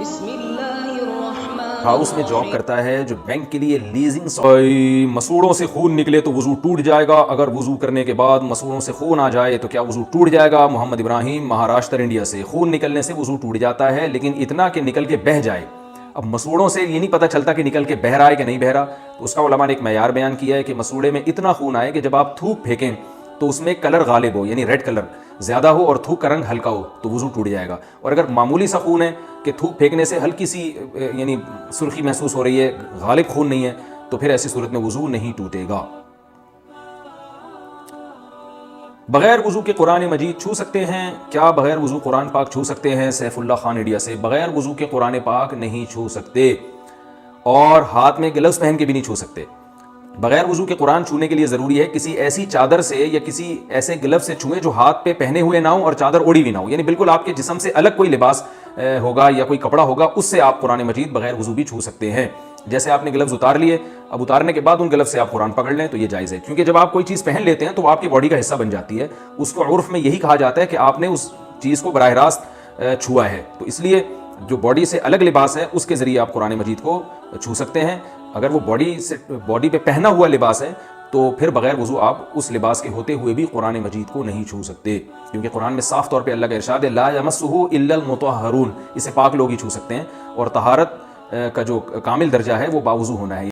بسم اللہ الرحمن ہاؤس میں جاب کرتا ہے جو بینک کے لیے لیزنگ مسوڑوں سے خون نکلے تو وضو ٹوٹ جائے گا، اگر وضو کرنے کے بعد مسوڑوں سے خون آ جائے تو کیا وضو ٹوٹ جائے گا؟ محمد ابراہیم، مہاراشٹر، انڈیا سے۔ خون نکلنے سے وضو ٹوٹ جاتا ہے، لیکن اتنا کہ نکل کے بہہ جائے۔ اب مسوڑوں سے یہ نہیں پتہ چلتا کہ نکل کے بہہ رہا ہے کہ نہیں بہہ رہا، تو اس کا علماء نے ایک معیار بیان کیا ہے کہ مسوڑے میں اتنا خون آئے کہ جب آپ تھوک پھینکیں تو اس میں کلر غالب ہو، یعنی ریڈ کلر زیادہ ہو اور تھوک کا رنگ ہلکا ہو تو وضو ٹوٹ جائے گا۔ اور اگر معمولی سا خون ہے کہ تھوک پھینکنے سے ہلکی سی یعنی سرخی محسوس ہو رہی ہے، غالب خون نہیں ہے، تو پھر ایسی صورت میں وضو نہیں ٹوٹے گا۔ بغیر وضو کے قرآن مجید چھو سکتے ہیں؟ کیا بغیر وضو قرآن پاک چھو سکتے ہیں؟ سیف اللہ خان انڈیا سے۔ بغیر وضو کے قرآن پاک نہیں چھو سکتے، اور ہاتھ میں گلوز پہن کے بھی نہیں چھو سکتے۔ بغیر وضو کے قرآن چھونے کے لیے ضروری ہے کسی ایسی چادر سے یا کسی ایسے گلو سے چھوئیں جو ہاتھ پہ پہنے ہوئے نہ ہو اور چادر اوڑی بھی نہ ہو، یعنی بالکل آپ کے جسم سے الگ کوئی لباس ہوگا یا کوئی کپڑا ہوگا، اس سے آپ قرآن مجید بغیر وضو بھی چھو سکتے ہیں۔ جیسے آپ نے گلوز اتار لیے، اب اتارنے کے بعد ان گلوز سے آپ قرآن پکڑ لیں تو یہ جائز ہے، کیونکہ جب آپ کوئی چیز پہن لیتے ہیں تو وہ آپ کی باڈی کا حصہ بن جاتی ہے، اس کو عرف میں یہی کہا جاتا ہے کہ آپ نے اس چیز کو براہ راست چھوا ہے، تو اس لیے جو باڈی سے الگ لباس ہے اس کے ذریعے آپ قرآن مجید کو چھو سکتے ہیں۔ اگر وہ باڈی پہ پہنا ہوا لباس ہے تو پھر بغیر وضو آپ اس لباس کے ہوتے ہوئے بھی قرآن مجید کو نہیں چھو سکتے، کیونکہ قرآن میں صاف طور پہ اللہ کا ارشاد ہے لا یمسہ الا المطہرون، اسے پاک لوگ ہی چھو سکتے ہیں، اور طہارت کا جو کامل درجہ ہے وہ باوضو ہونا ہے۔